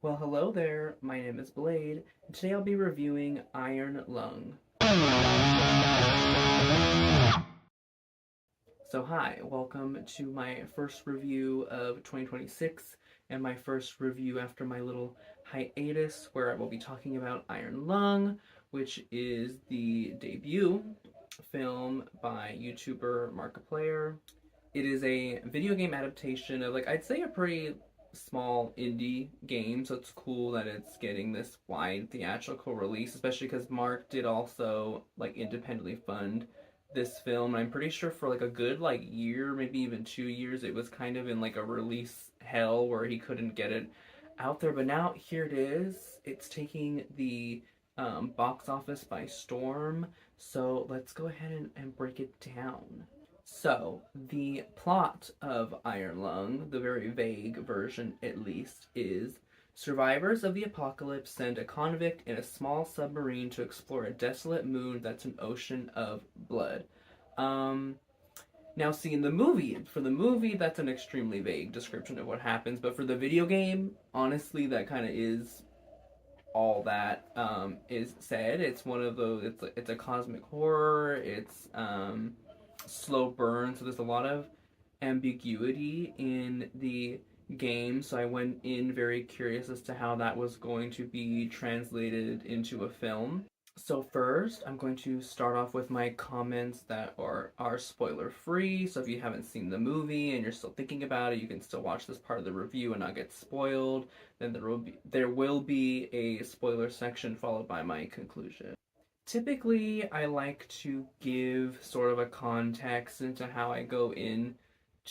Well, hello there. My name is Blade, and today I'll be reviewing Iron Lung. So, hi, welcome to my first review of 2026 and my first review after my little hiatus where I will be talking about Iron Lung, which is the debut film by YouTuber Markiplier. It is a video game adaptation of, like, I'd say a pretty small indie game, so it's cool that it's getting this wide theatrical release, especially because Mark did also like independently fund this film. And I'm pretty sure for like a good like year, maybe even 2 years, it was kind of in like a release hell where he couldn't get it out there. But now here it is. It's taking the box office by storm. So let's go ahead and break it down. So, the plot of Iron Lung, the very vague version at least, is survivors of the apocalypse send a convict in a small submarine to explore a desolate moon that's an ocean of blood. Um, Now, see, in the movie, for the movie, that's an extremely vague description of what happens, but for the video game, honestly, that kind of is all that is said. It's one of those. It's a cosmic horror. It's slow burn, so there's a lot of ambiguity in the game. So I went in very curious as to how that was going to be translated into a film. So first, I'm going to start off with my comments that are spoiler free. So if you haven't seen the movie and you're still thinking about it, you can still watch this part of the review and not get spoiled. Then there will be a spoiler section followed by my conclusion. Typically, I like to give sort of a context into how I go in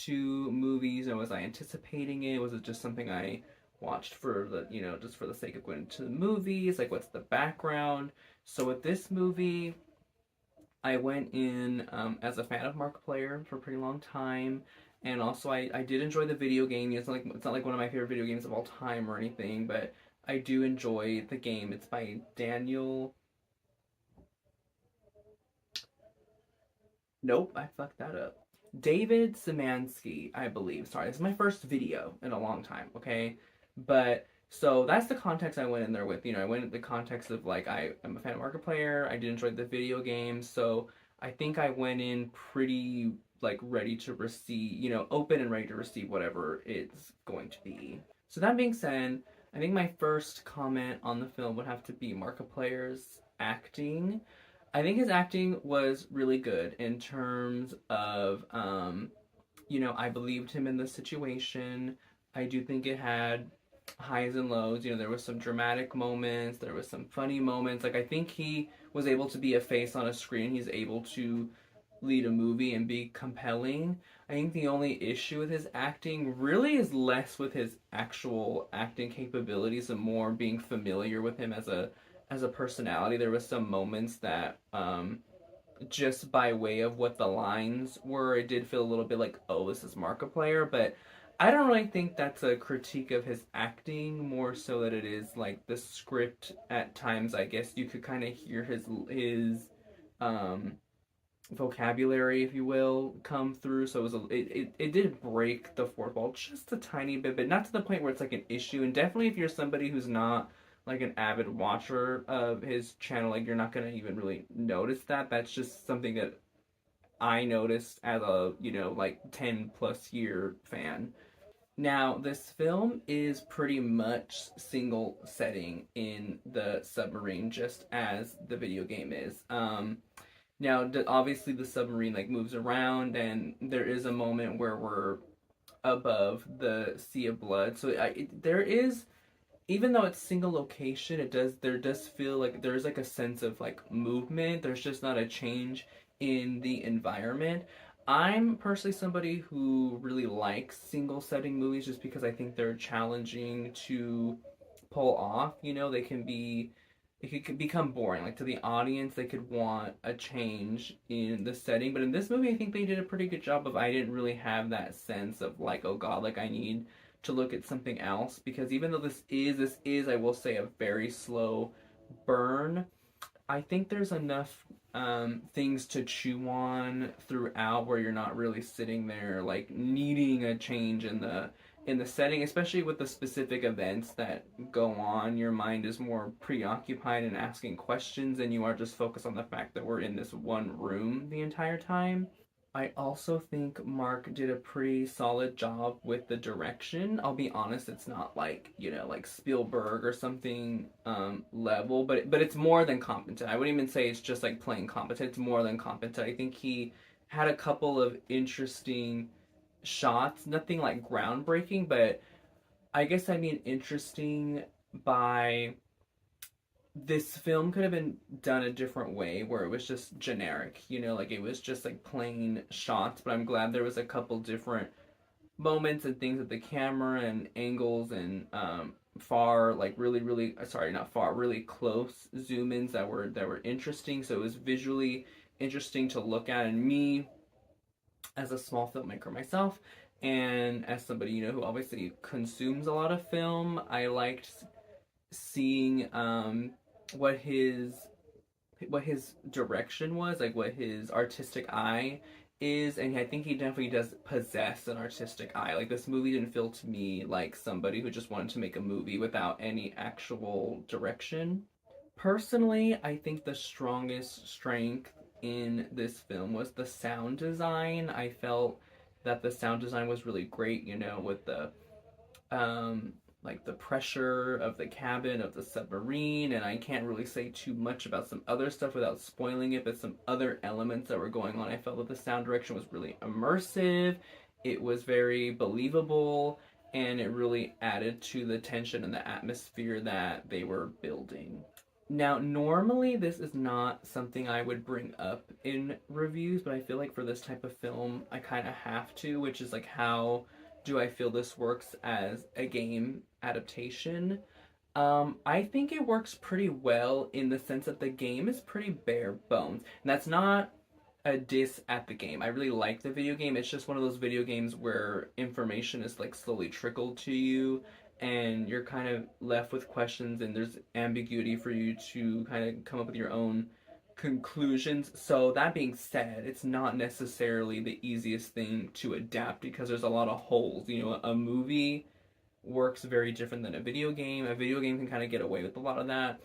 to movies. And was I anticipating it? Was it just something I watched for just for the sake of going to the movies? Like, what's the background? So with this movie, I went in as a fan of Markiplier for a pretty long time, and also I did enjoy the video game. It's not like one of my favorite video games of all time or anything, but I do enjoy the game. It's by Daniel. Nope, I fucked that up. David Szymanski, I believe. Sorry, this is my first video in a long time, okay? But so that's the context I went in there with. I went in the context of like I am a fan of Markiplier. I did enjoy the video game, so I think I went in pretty like ready to receive, open and ready to receive whatever it's going to be. So that being said, I think my first comment on the film would have to be Markiplier's acting. I think his acting was really good in terms of, I believed him in the situation. I do think it had highs and lows. There was some dramatic moments, there was some funny moments. Like, I think he was able to be a face on a screen. He's able to lead a movie and be compelling. I think the only issue with his acting really is less with his actual acting capabilities and more being familiar with him as a personality. There was some moments that just by way of what the lines were, it did feel a little bit like, oh, this is Markiplier, but I don't really think that's a critique of his acting, more so that it is like the script at times. I guess you could kind of hear his um vocabulary, if you will, come through. So it did break the fourth wall just a tiny bit, but not to the point where it's like an issue. And definitely, if you're somebody who's not like an avid watcher of his channel, like, you're not gonna even really notice that. That's just something that I noticed as a like 10 plus year fan. Now, this film is pretty much single setting in the submarine, just as the video game is. Now, obviously, the submarine like moves around, and there is a moment where we're above the sea of blood. So there is, even though it's single location, there does feel like there's like a sense of like movement. There's just not a change in the environment. I'm personally somebody who really likes single setting movies just because I think they're challenging to pull off. They could become boring. Like, to the audience, they could want a change in the setting. But in this movie, I think they did a pretty good job of, I didn't really have that sense of like, oh god, like I need to look at something else. Because even though this is, I will say, a very slow burn, I think there's enough things to chew on throughout where you're not really sitting there like needing a change in the setting, especially with the specific events that go on. Your mind is more preoccupied in asking questions, and you are just focused on the fact that we're in this one room the entire time. I also think Mark did a pretty solid job with the direction. I'll be honest, it's not like, like Spielberg or something level, but it's more than competent. I wouldn't even say it's just like plain competent. It's more than competent. I think he had a couple of interesting shots, nothing like groundbreaking, but I guess I mean interesting by this film could have been done a different way where it was just generic, like it was just like plain shots, but I'm glad there was a couple different moments and things with the camera and angles and far, like really really sorry, not far, really close zoom ins that were interesting. So it was visually interesting to look at, and me as a small filmmaker myself and as somebody who obviously consumes a lot of film, I liked seeing what his direction was, like what his artistic eye is, and I think he definitely does possess an artistic eye. Like this movie didn't feel to me like somebody who just wanted to make a movie without any actual direction. Personally, I think the strongest strength in this film was the sound design. I felt that the sound design was really great, with the um like the pressure of the cabin of the submarine, and I can't really say too much about some other stuff without spoiling it, but some other elements that were going on, I felt that the sound direction was really immersive. It was very believable, and it really added to the tension and the atmosphere that they were building. Now, normally this is not something I would bring up in reviews, but I feel like for this type of film, I kind of have to, which is like, how do I feel this works as a game adaptation? I think it works pretty well in the sense that the game is pretty bare bones. And that's not a diss at the game. I really like the video game. It's just one of those video games where information is like slowly trickled to you, and you're kind of left with questions, and there's ambiguity for you to kind of come up with your own conclusions. So that being said, it's not necessarily the easiest thing to adapt because there's a lot of holes. A movie works very different than a video game. A video game can kind of get away with a lot of that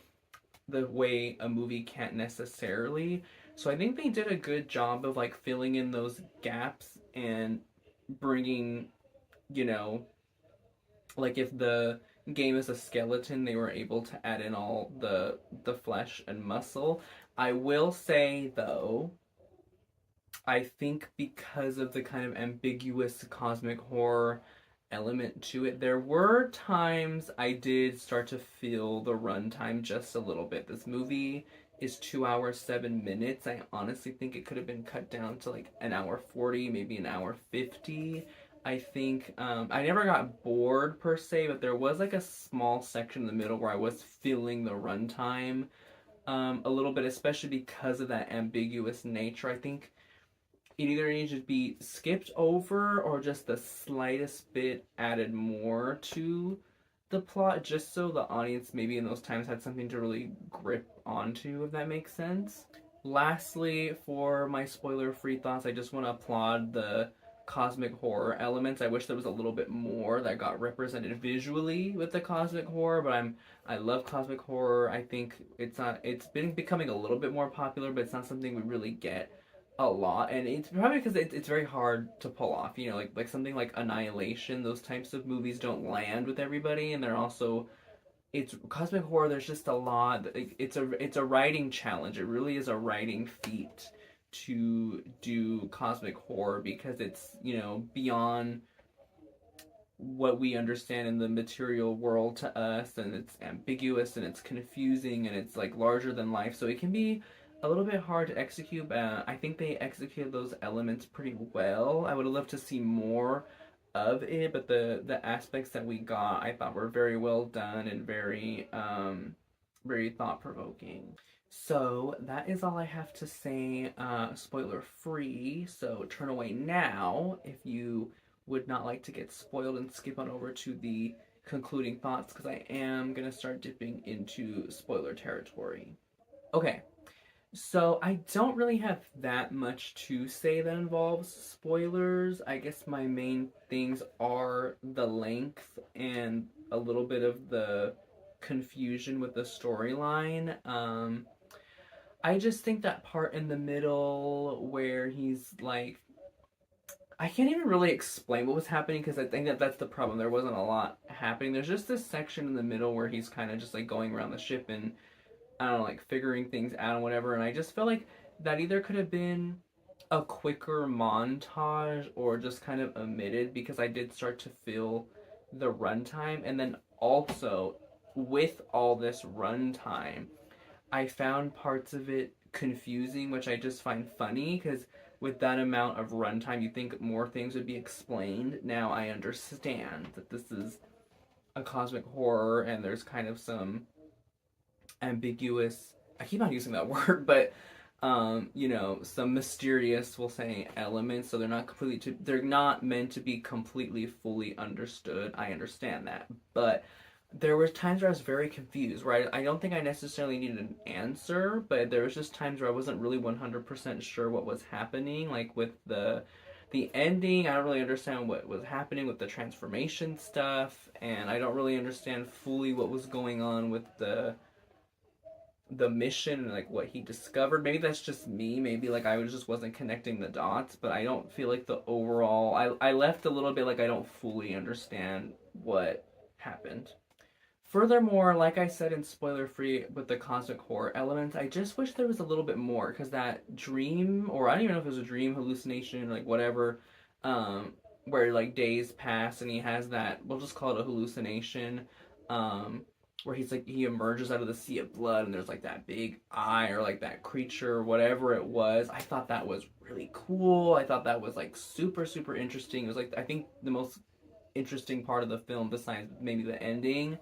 the way a movie can't necessarily. So I think they did a good job of like filling in those gaps and bringing, you know, like if the game is a skeleton, they were able to add in all the flesh and muscle. I will say though, I think because of the kind of ambiguous cosmic horror element to it, there were times I did start to feel the runtime just a little bit. This movie is 2 hours 7 minutes. I honestly think it could have been cut down to like an hour 40, maybe an hour 50. I think I never got bored per se, but there was like a small section in the middle where I was feeling the runtime a little bit, especially because of that ambiguous nature. I think it either needs to be skipped over or just the slightest bit added more to the plot, just so the audience maybe in those times had something to really grip onto, if that makes sense. Lastly, for my spoiler-free thoughts, I just want to applaud the cosmic horror elements. I wish there was a little bit more that got represented visually with the cosmic horror, but I love cosmic horror. I think it's been becoming a little bit more popular, but it's not something we really get a lot, and it's probably because it's very hard to pull off. Like something like Annihilation. Those types of movies don't land with everybody, and they're also it's cosmic horror. There's just a lot. It's a writing challenge. It really is a writing feat to do cosmic horror because it's beyond what we understand in the material world to us, and it's ambiguous and it's confusing and it's like larger than life, so it can be a little bit hard to execute, but I think they executed those elements pretty well. I would have loved to see more of it, but the aspects that we got I thought were very well done and very thought provoking. So that is all I have to say, spoiler free. So turn away now if you would not like to get spoiled, and skip on over to the concluding thoughts because I am gonna start dipping into spoiler territory. Okay, So I don't really have that much to say that involves spoilers. I guess my main things are the length and a little bit of the confusion with the storyline. I just think that part in the middle where he's like, I can't even really explain what was happening because I think that that's the problem. There wasn't a lot happening. There's just this section in the middle where he's kind of just like going around the ship and I don't know, like figuring things out and whatever. And I just feel like that either could have been a quicker montage or just kind of omitted because I did start to feel the runtime. And then also, with all this runtime, I found parts of it confusing, which I just find funny because with that amount of runtime, you think more things would be explained. Now I understand that this is a cosmic horror and there's kind of some ambiguous, I keep on using that word, but some mysterious, we'll say, elements. So they're not meant to be completely fully understood. I understand that, but there were times where I was very confused. Where I don't think I necessarily needed an answer, but there was just times where I wasn't really 100% sure what was happening. Like with the ending, I don't really understand what was happening with the transformation stuff, and I don't really understand fully what was going on with the mission and like what he discovered. Maybe that's just me. Maybe like I just wasn't connecting the dots, but I don't feel like the overall I left a little bit like I don't fully understand what happened. Furthermore, like I said in spoiler free with the cosmic horror elements, I just wish there was a little bit more because that dream, or I don't even know if it was a dream, hallucination, like whatever, where like days pass and he has that, we'll just call it a hallucination, um, where he's like, he emerges out of the sea of blood and there's like that big eye or like that creature or whatever it was. I thought that was really cool. I thought that was like super, super interesting. It was like, I think the most interesting part of the film besides maybe the ending,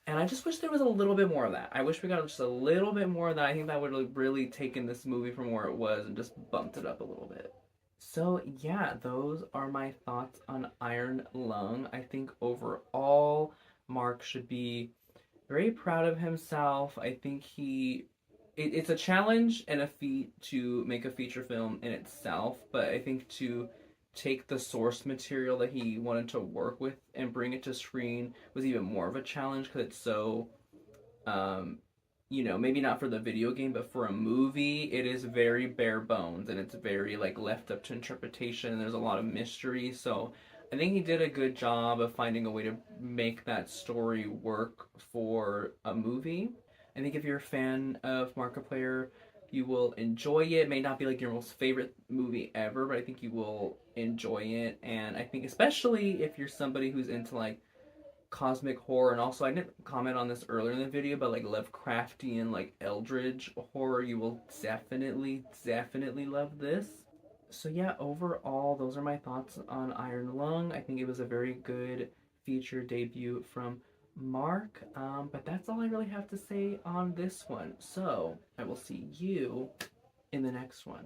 and I just wish there was a little bit more of that. I wish we got just a little bit more of that. I think that would have really taken this movie from where it was and just bumped it up a little bit. So, yeah, those are my thoughts on Iron Lung. I think overall, Mark should be very proud of himself. I think it's a challenge and a feat to make a feature film in itself, but I think to take the source material that he wanted to work with and bring it to screen was even more of a challenge because it's so um maybe not for the video game but for a movie it is very bare bones and it's very like left up to interpretation and there's a lot of mystery. So I think he did a good job of finding a way to make that story work for a movie. I think if you're a fan of Markiplier, you will enjoy it. It may not be like your most favorite movie ever, but I think you will enjoy it. And I think especially if you're somebody who's into like cosmic horror, and also I didn't comment on this earlier in the video, but like Lovecraftian, like Eldritch horror, you will definitely, definitely love this. So yeah, overall, those are my thoughts on Iron Lung. I think it was a very good feature debut from Mark. But that's all I really have to say on this one. So I will see you in the next one.